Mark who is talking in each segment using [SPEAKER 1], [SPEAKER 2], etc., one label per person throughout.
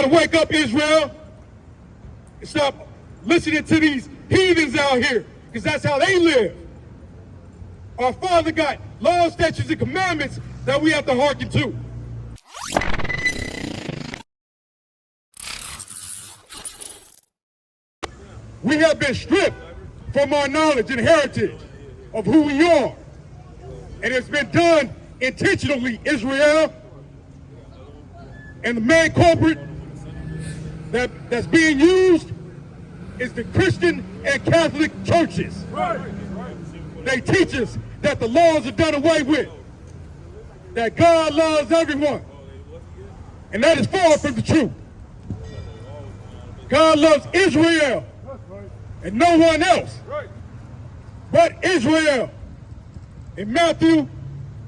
[SPEAKER 1] got to wake up, Israel, and stop listening to these heathens out here, because that's how they live. Our Father got laws, statutes, and commandments that we have to hearken to. We have been stripped from our knowledge and heritage of who we are. And it's been done intentionally, Israel. And the main culprit that's being used is the Christian and Catholic churches. They teach us that the laws are done away with, that God loves everyone. And that is far from the truth. God loves Israel and no one else but Israel. In Matthew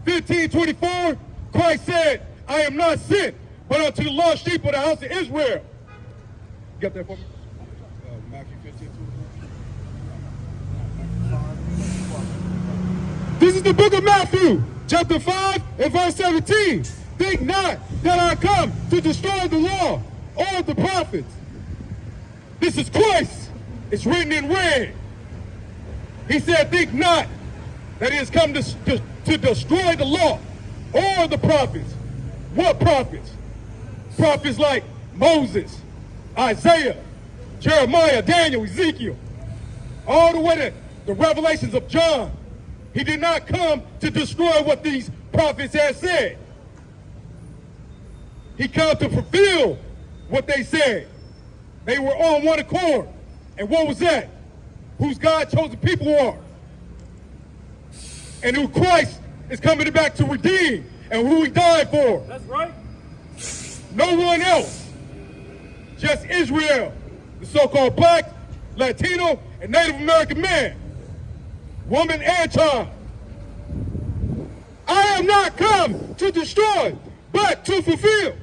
[SPEAKER 1] 15:24, Christ said, I am not sent but unto the lost sheep of the house of Israel. You got that for me? Matthew 15:24. This is the book of Matthew, chapter 5 and verse 17. Think not that I come to destroy the law or the prophets. This is Christ. It's written in red. He said, think not that he has come to destroy the law or the prophets. What prophets? Prophets like Moses, Isaiah, Jeremiah, Daniel, Ezekiel, all the way to the revelations of John. He did not come to destroy what these prophets had said. He came to fulfill what they said. They were on one accord. And what was that? Whose God's chosen people are. And who Christ is coming back to redeem. And who he died for.
[SPEAKER 2] That's right.
[SPEAKER 1] No one else. Just Israel. The so-called black, Latino, and Native American man. Woman and child. I have not come to destroy, but to fulfill.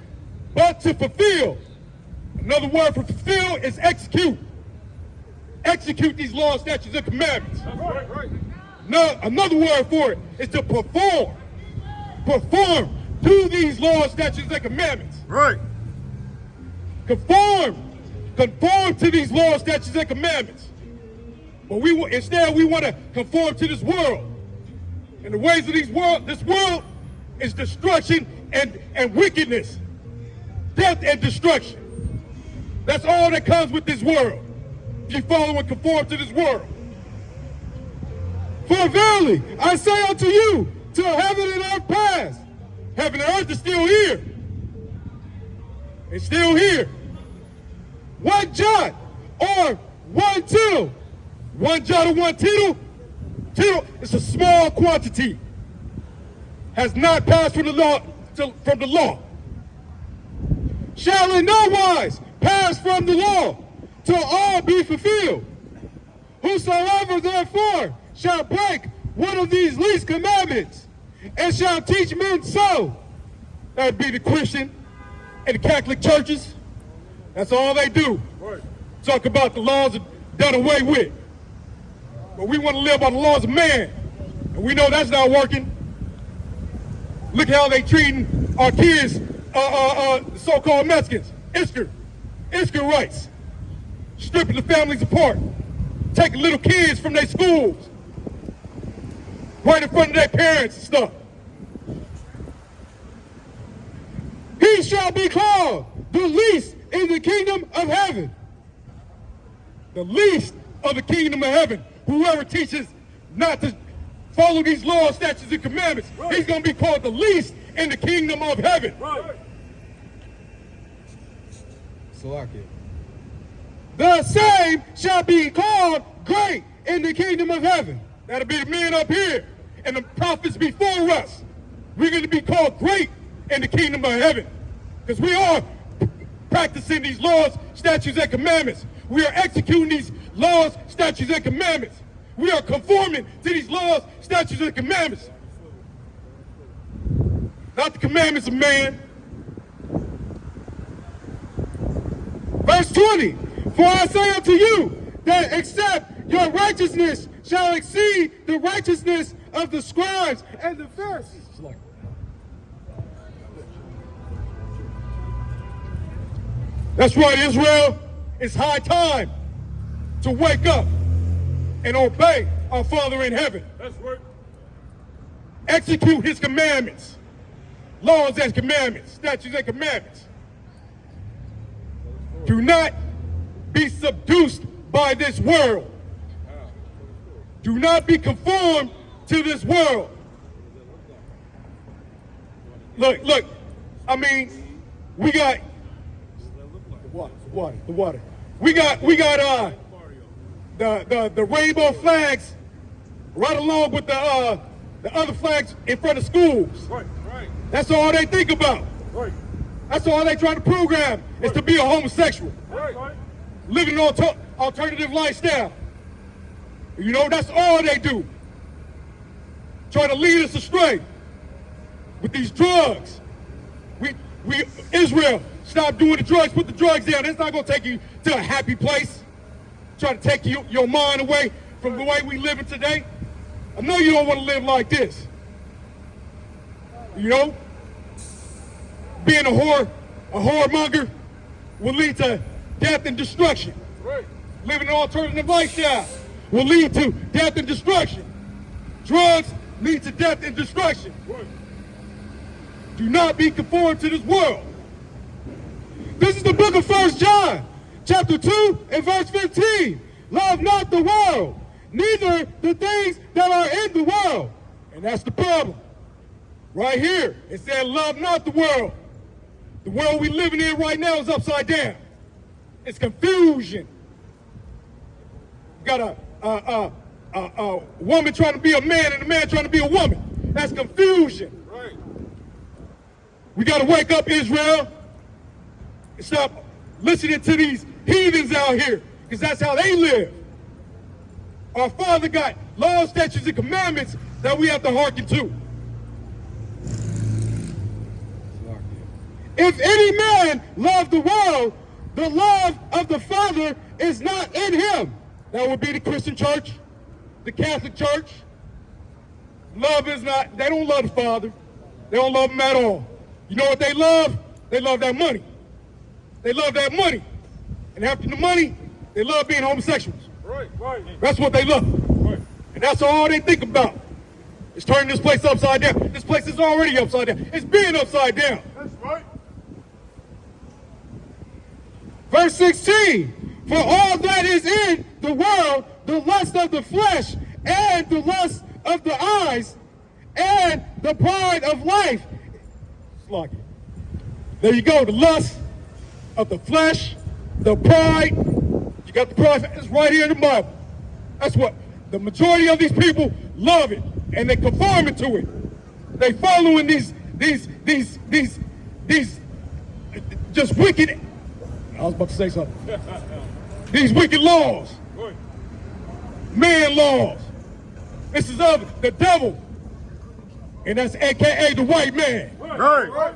[SPEAKER 1] But to fulfill. Another word for fulfill is execute. Execute these laws, statutes, and commandments.
[SPEAKER 2] Right.
[SPEAKER 1] Now, another word for it is to perform. Perform. Do these laws, statutes, and commandments.
[SPEAKER 2] Right.
[SPEAKER 1] Conform to these laws, statutes, and commandments. But instead we want to conform to this world. And the ways of this world is destruction and wickedness. Death and destruction. That's all that comes with this world. If you follow and conform to this world. For verily, I say unto you, till heaven and earth pass. Heaven and earth is still here. It's still here. One jot or one tittle. One jot or one tittle is a small quantity. Has not passed from the law. Shall in no wise pass from the law till all be fulfilled. Whosoever therefore shall break one of these least commandments and shall teach men so, that would be the Christian and the Catholic churches. That's all they do.
[SPEAKER 2] Right.
[SPEAKER 1] Talk about the laws are done away with. But we want to live by the laws of man. And we know that's not working. Look how they treating our kids, so-called Mexicans. Rights. Stripping the families apart. Taking little kids from their schools. Right in front of their parents and stuff. He shall be called the least in the kingdom of heaven. The least of the kingdom of heaven. Whoever teaches not to follow these laws, statutes, and commandments, right, he's going to be called the least in the kingdom of heaven.
[SPEAKER 2] Right.
[SPEAKER 1] Salakia. The same shall be called great in the kingdom of heaven. That'll be the men up here and the prophets before us. We're going to be called great in the kingdom of heaven because we are practicing these laws, statutes, and commandments. We are executing these laws, statutes, and commandments. We are conforming to these laws, statutes, and commandments. Not the commandments of man. Verse 20, for I say unto you that except your righteousness shall exceed the righteousness of the scribes and the Pharisees. That's right, Israel. It's high time to wake up and obey our Father in heaven.
[SPEAKER 2] That's right.
[SPEAKER 1] Execute his commandments, laws and commandments, statutes and commandments. Do not be seduced by this world. Do not be conformed to this world. Look, I mean, we got the water. We got the rainbow flags right along with the other flags in front of schools.
[SPEAKER 2] Right.
[SPEAKER 1] That's all they think about.
[SPEAKER 2] Right.
[SPEAKER 1] That's all they try to program is to be a homosexual.
[SPEAKER 2] Right.
[SPEAKER 1] Living an alternative lifestyle. You know, that's all they do. Trying to lead us astray with these drugs. We Israel, stop doing the drugs, put the drugs down. It's not going to take you to a happy place. Try to take your mind away from the way we living today. I know you don't want to live like this. You know? Being a whoremonger will lead to death and destruction.
[SPEAKER 2] Right.
[SPEAKER 1] Living an alternative lifestyle will lead to death and destruction. Drugs lead to death and destruction.
[SPEAKER 2] Right.
[SPEAKER 1] Do not be conformed to this world. This is the book of 1 John, chapter 2 and verse 15. Love not the world, neither the things that are in the world. And that's the problem. Right here, it said love not the world. The world we're living in right now is upside down. It's confusion. You got a woman trying to be a man and a man trying to be a woman. That's confusion.
[SPEAKER 2] Right.
[SPEAKER 1] We got to wake up, Israel, and stop listening to these heathens out here, because that's how they live. Our Father got laws, statutes, and commandments that we have to hearken to. If any man love the world, the love of the Father is not in him. That would be the Christian church, the Catholic church. Love is not, they don't love the Father. They don't love him at all. You know what they love? They love that money. They love that money. And after the money, they love being homosexuals.
[SPEAKER 2] Right.
[SPEAKER 1] That's what they love.
[SPEAKER 2] Right.
[SPEAKER 1] And that's all they think about. Is turning this place upside down. This place is already upside down. It's being upside down.
[SPEAKER 2] That's right.
[SPEAKER 1] Verse 16, for all that is in the world, the lust of the flesh, and the lust of the eyes, and the pride of life. There you go, the lust of the flesh, the pride. You got the pride, it's right here in the Bible. That's what the majority of these people love it, and they conform to it. They following these just wicked. I was about to say something. These wicked laws.
[SPEAKER 2] Right.
[SPEAKER 1] Man laws. This is of the devil. And that's AKA the white man.
[SPEAKER 2] Right.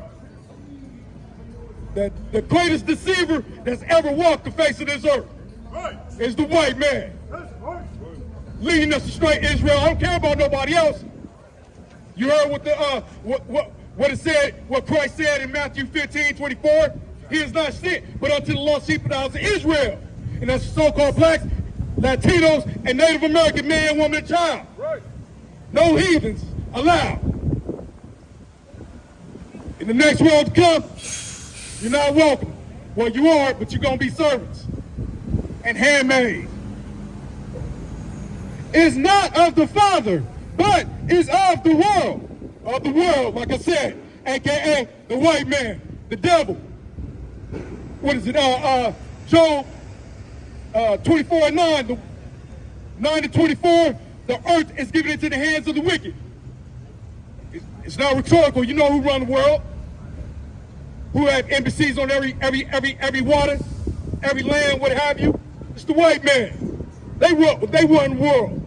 [SPEAKER 1] The greatest deceiver that's ever walked the face of this earth
[SPEAKER 2] Right.
[SPEAKER 1] is the white man.
[SPEAKER 2] That's right.
[SPEAKER 1] Leading us astray, Israel. I don't care about nobody else. You heard what the what it said, what Christ said in Matthew 15:24? He is not sent, but unto the lost sheep of the house of Israel. And that's so-called blacks, Latinos, and Native American man, woman, and child.
[SPEAKER 2] Right.
[SPEAKER 1] No heathens allowed. In the next world to come, you're not welcome. Well, you are, but you're going to be servants and handmaids. Is not of the Father, but is of the world. Of the world, like I said, a.k.a. the white man, the devil. What is it? Job 24:9, 9-24, the earth is given into the hands of the wicked. It's not rhetorical. You know who run the world? Who have embassies on every water, every land, what have you? It's the white man. They run the world.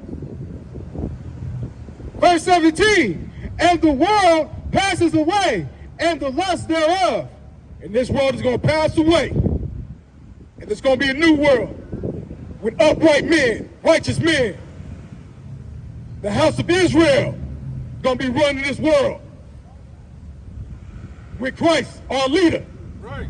[SPEAKER 1] Verse 17, and the world passes away, and the lust thereof. And this world is going to pass away. And there's going to be a new world with upright men, righteous men. The house of Israel is going to be running this world with Christ, our leader.
[SPEAKER 2] Right.